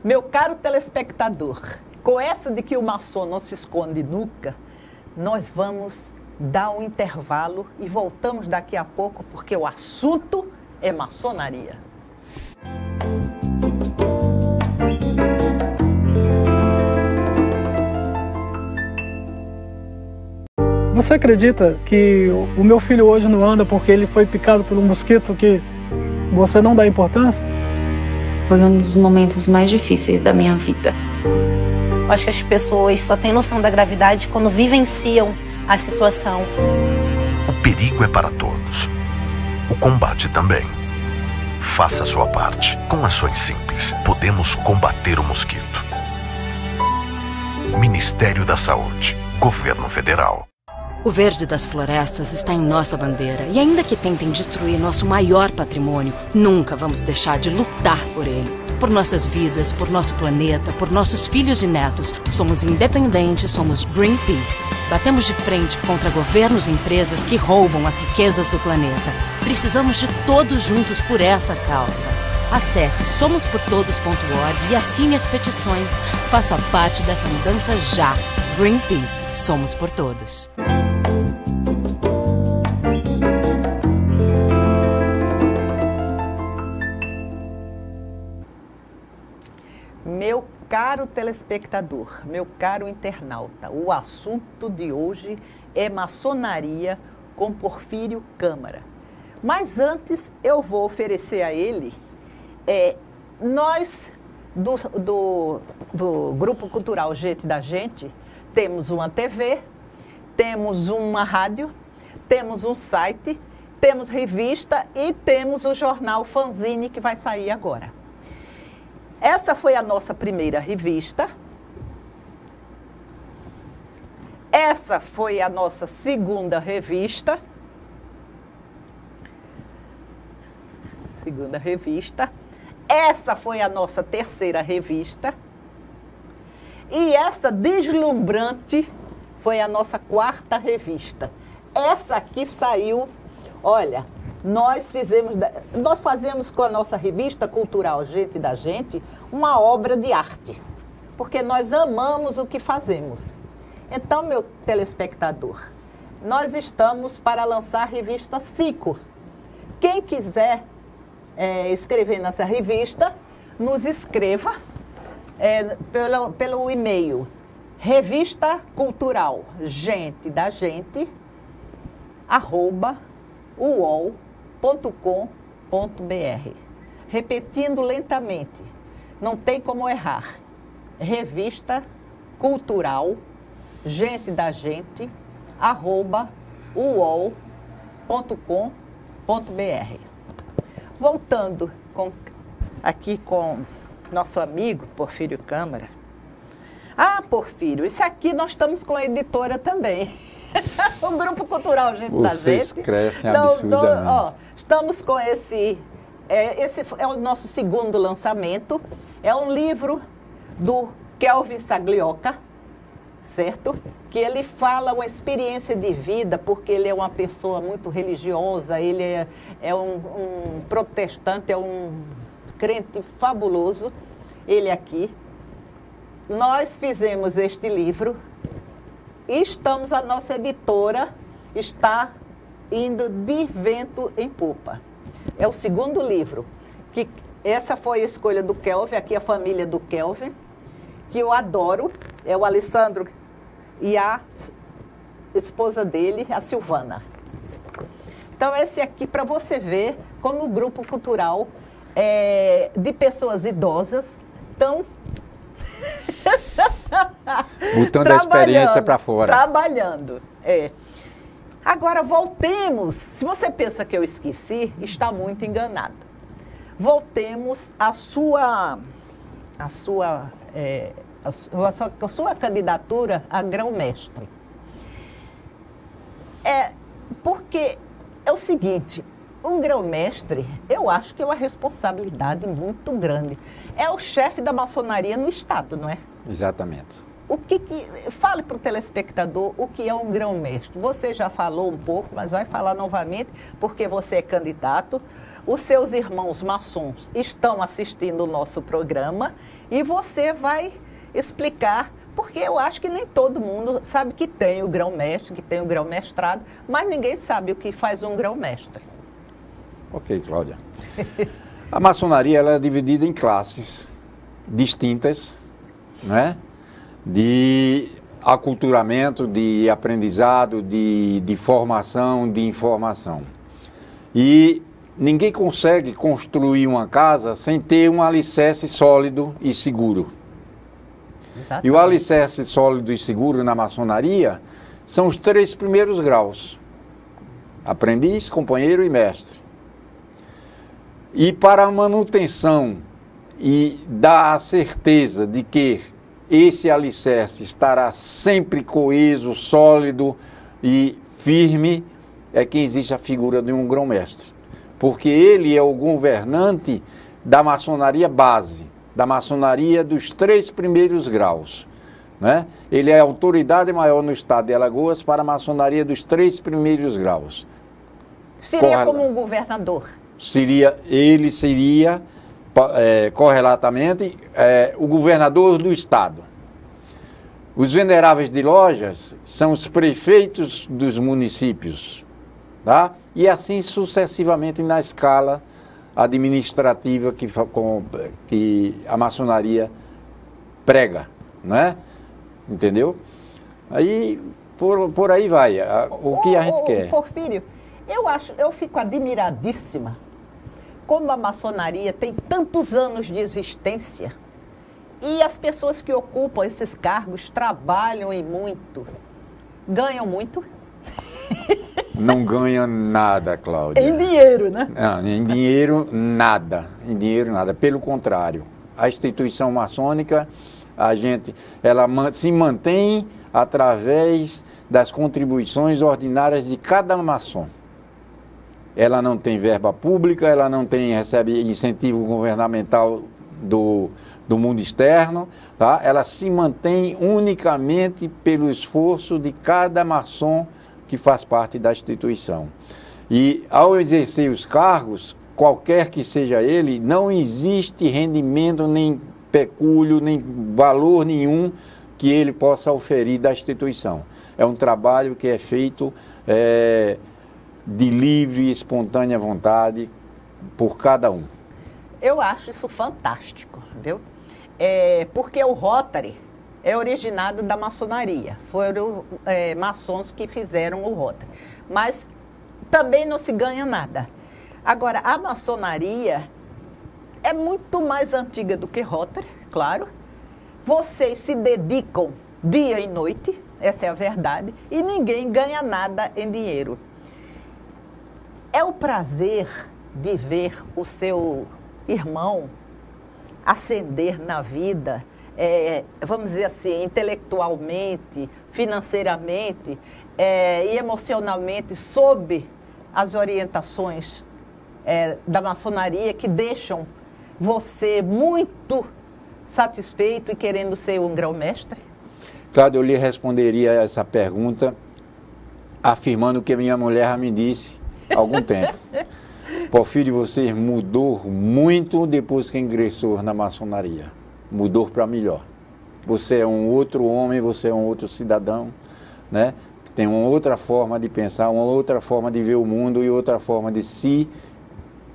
Meu caro telespectador, com essa de que o maçom não se esconde nunca, nós vamos dar um intervalo e voltamos daqui a pouco, porque o assunto é maçonaria. Você acredita que o meu filho hoje não anda porque ele foi picado por um mosquito que você não dá importância? Foi um dos momentos mais difíceis da minha vida. Eu acho que as pessoas só têm noção da gravidade quando vivenciam a situação. O perigo é para todos. O combate também. Faça a sua parte. Com ações simples, podemos combater o mosquito. Ministério da Saúde. Governo Federal. O verde das florestas está em nossa bandeira e ainda que tentem destruir nosso maior patrimônio, nunca vamos deixar de lutar por ele. Por nossas vidas, por nosso planeta, por nossos filhos e netos. Somos independentes, somos Greenpeace. Batemos de frente contra governos e empresas que roubam as riquezas do planeta. Precisamos de todos juntos por essa causa. Acesse somosportodos.org e assine as petições. Faça parte dessa mudança já. Greenpeace, somos por todos. Meu caro telespectador, meu caro internauta, o assunto de hoje é maçonaria com Porfírio Câmara. Mas antes eu vou oferecer a ele, nós do Grupo Cultural Gente da Gente, temos uma TV, temos uma rádio, temos um site, temos revista e temos o jornal Fanzine que vai sair agora. Essa foi a nossa primeira revista. Essa foi a nossa segunda revista. Essa foi a nossa terceira revista. E essa deslumbrante foi a nossa quarta revista. Essa aqui saiu, olha, nós fazemos com a nossa revista cultural Gente da Gente uma obra de arte, porque nós amamos o que fazemos. Então, meu telespectador, nós estamos para lançar a revista 5. Quem quiser escrever nessa revista, nos escreva pelo e-mail revista cultural gente da gente @uol.com.br. Repetindo lentamente, não tem como errar. Revista cultural gente da gente @uol.com.br. Voltando aqui com nosso amigo Porfírio Câmara. Ah, Porfírio, isso aqui nós estamos com a editora também. O Grupo Cultural Gente da Gente. Vocês crescem absurdamente. Estamos com esse é o nosso segundo lançamento. É um livro do Kelvin Saglioca, certo? Que ele fala uma experiência de vida, porque ele é uma pessoa muito religiosa, ele é um protestante, é um crente fabuloso, ele aqui. Nós fizemos este livro e a nossa editora está indo de vento em popa. É o segundo livro, que essa foi a escolha do Kelvin, aqui a família do Kelvin, que eu adoro, é o Alessandro e a esposa dele, a Silvana. Então, esse aqui, para você ver como o grupo cultural de pessoas idosas estão botando a experiência para fora. Trabalhando, Agora, voltemos. Se você pensa que eu esqueci, está muito enganado. Voltemos à sua candidatura a grão-mestre. Porque é o seguinte, um grão-mestre, eu acho que é uma responsabilidade muito grande. É o chefe da maçonaria no Estado, não é? Exatamente. Fale para o telespectador o que é um grão-mestre. Você já falou um pouco, mas vai falar novamente, porque você é candidato. Os seus irmãos maçons estão assistindo o nosso programa e você vai explicar, porque eu acho que nem todo mundo sabe que tem o grão-mestre, que tem o grão-mestrado, mas ninguém sabe o que faz um grão-mestre. Ok, Cláudia. A maçonaria ela é dividida em classes distintas, né? De aculturamento, de aprendizado, de formação, de informação. E ninguém consegue construir uma casa sem ter um alicerce sólido e seguro. Exatamente. E o alicerce sólido e seguro na maçonaria são os 3 primeiros graus: aprendiz, companheiro e mestre. E para a manutenção e dar a certeza de que esse alicerce estará sempre coeso, sólido e firme, é que existe a figura de um grão-mestre. Porque ele é o governante da maçonaria base, da maçonaria dos 3 primeiros graus, né? Ele é a autoridade maior no estado de Alagoas para a maçonaria dos 3 primeiros graus. Seria como um governador? Ele seria correlatamente o governador do estado. Os veneráveis de lojas são os prefeitos dos municípios, tá? E assim sucessivamente na escala administrativa que a maçonaria prega, né? Entendeu? Aí, por aí vai, o que a gente quer. Porfírio, eu fico admiradíssima como a maçonaria tem tantos anos de existência e as pessoas que ocupam esses cargos trabalham e muito, ganham muito. Não ganha nada, Cláudia. Em dinheiro, né? Não, em dinheiro, nada. Em dinheiro, nada. Pelo contrário, a instituição maçônica, ela se mantém através das contribuições ordinárias de cada maçom. Ela não tem verba pública, ela não recebe incentivo governamental do mundo externo, tá? Ela se mantém unicamente pelo esforço de cada maçom que faz parte da instituição. E ao exercer os cargos, qualquer que seja ele, não existe rendimento, nem pecúlio, nem valor nenhum que ele possa oferir da instituição. É um trabalho que é feito de livre e espontânea vontade por cada um. Eu acho isso fantástico, viu? Porque o Rotary é originado da maçonaria. Foram maçons que fizeram o Rotary. Mas também não se ganha nada. Agora, a maçonaria é muito mais antiga do que Rotary, claro. Vocês se dedicam dia e noite, essa é a verdade, e ninguém ganha nada em dinheiro. É o prazer de ver o seu irmão ascender na vida, vamos dizer assim, intelectualmente, financeiramente e emocionalmente, sob as orientações da maçonaria que deixam você muito satisfeito e querendo ser um grão-mestre? Cláudio, eu lhe responderia essa pergunta afirmando o que minha mulher já me disse há algum tempo. Porfírio, você mudou muito depois que ingressou na maçonaria. Mudou para melhor. Você é um outro homem, você é um outro cidadão, né? Tem uma outra forma de pensar, uma outra forma de ver o mundo e outra forma de se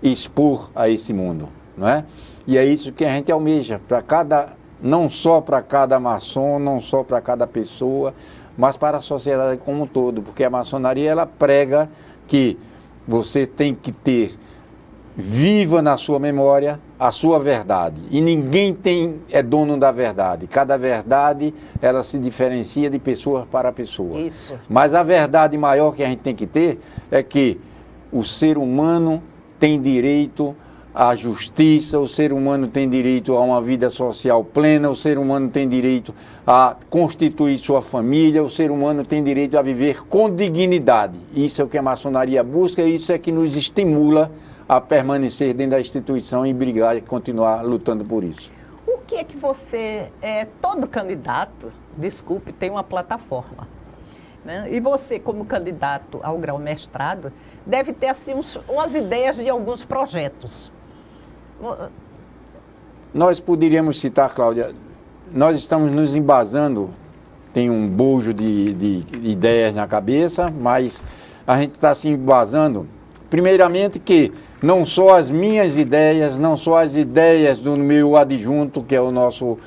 expor a esse mundo, não é? E é isso que a gente almeja, para cada, não só para cada maçom, não só para cada pessoa, mas para a sociedade como um todo, porque a maçonaria ela prega que você tem que ter viva na sua memória a sua verdade. E ninguém é dono da verdade. Cada verdade, ela se diferencia de pessoa para pessoa. Isso. Mas a verdade maior que a gente tem que ter é que o ser humano tem direito à justiça, o ser humano tem direito a uma vida social plena, o ser humano tem direito a constituir sua família, o ser humano tem direito a viver com dignidade. Isso é o que a maçonaria busca e isso é que nos estimula a permanecer dentro da instituição e brigar e continuar lutando por isso. O que é que você, todo candidato, desculpe, tem uma plataforma, né? E você, como candidato ao grau-mestrado, deve ter assim umas ideias de alguns projetos. Nós poderíamos citar, Cláudia, nós estamos nos embasando, tem um bojo de ideias na cabeça, mas a gente está se embasando, primeiramente que não só as minhas ideias, não só as ideias do meu adjunto, que é o nosso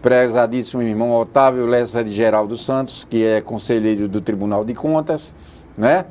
prezadíssimo irmão Otávio Lessa de Geraldo Santos, que é conselheiro do Tribunal de Contas, né?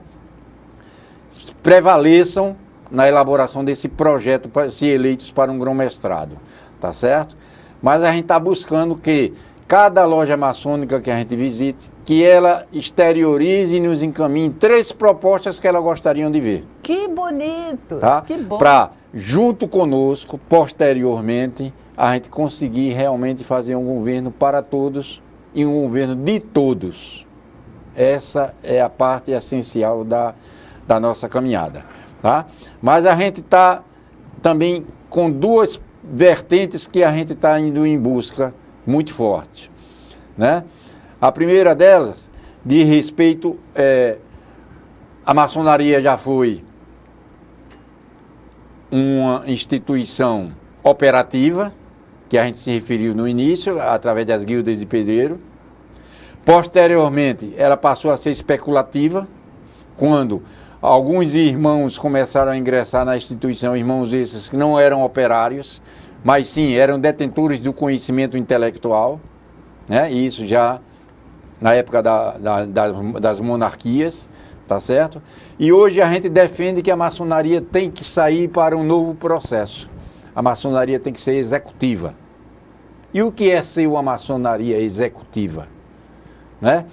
Prevaleçam na elaboração desse projeto para se eleitos para um grão-mestrado, tá certo? Mas a gente está buscando que cada loja maçônica que a gente visite, que ela exteriorize e nos encaminhe 3 propostas que ela gostariam de ver. Que bonito! Tá? Que bom! Para, junto conosco, posteriormente, a gente conseguir realmente fazer um governo para todos e um governo de todos. Essa é a parte essencial da nossa caminhada. Tá? Mas a gente está também com 2 vertentes que a gente está indo em busca muito forte, né? A primeira delas, de respeito, a maçonaria já foi uma instituição operativa, que a gente se referiu no início, através das guildas de pedreiro. Posteriormente, ela passou a ser especulativa, quando alguns irmãos começaram a ingressar na instituição, irmãos esses que não eram operários, mas sim eram detentores do conhecimento intelectual, né? E isso já na época das monarquias, tá certo? E hoje a gente defende que a maçonaria tem que sair para um novo processo. A maçonaria tem que ser executiva. E o que é ser uma maçonaria executiva? Né?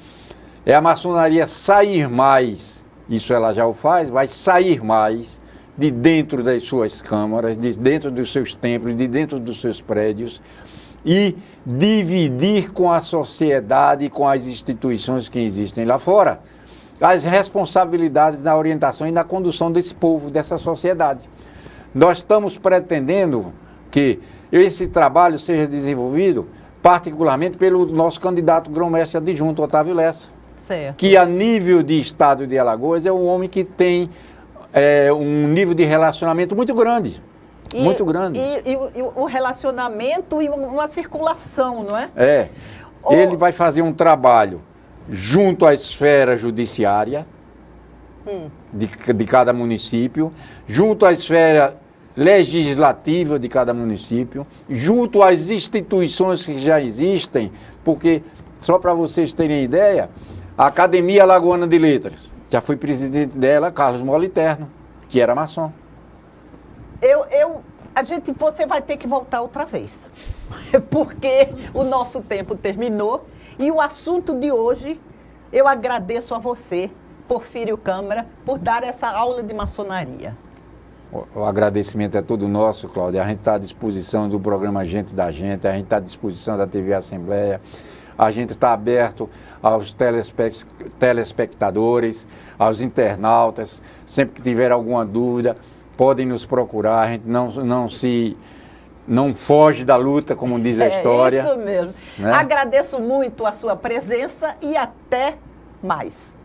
É a maçonaria sair mais, isso ela já o faz, vai sair mais de dentro das suas câmaras, de dentro dos seus templos, de dentro dos seus prédios e dividir com a sociedade e com as instituições que existem lá fora as responsabilidades na orientação e na condução desse povo, dessa sociedade. Nós estamos pretendendo que esse trabalho seja desenvolvido particularmente pelo nosso candidato grão-mestre adjunto, Otávio Lessa, certo, que a nível de estado de Alagoas é um homem que tem um nível de relacionamento muito grande. Muito grande. E o relacionamento e uma circulação, não é? Ele vai fazer um trabalho junto à esfera judiciária de cada município, junto à esfera legislativa de cada município, junto às instituições que já existem, porque, só para vocês terem ideia, a Academia Alagoana de Letras, já foi presidente dela, Carlos Moliterno, que era maçom. Você vai ter que voltar outra vez, porque o nosso tempo terminou e o assunto de hoje, eu agradeço a você, Porfírio Câmara, por dar essa aula de maçonaria. O agradecimento é todo nosso, Cláudia. A gente está à disposição do programa Gente da Gente, a gente está à disposição da TV Assembleia, a gente está aberto aos telespectadores, aos internautas, sempre que tiver alguma dúvida, podem nos procurar, a gente não se não foge da luta, como diz a história. É isso mesmo. Né? Agradeço muito a sua presença e até mais.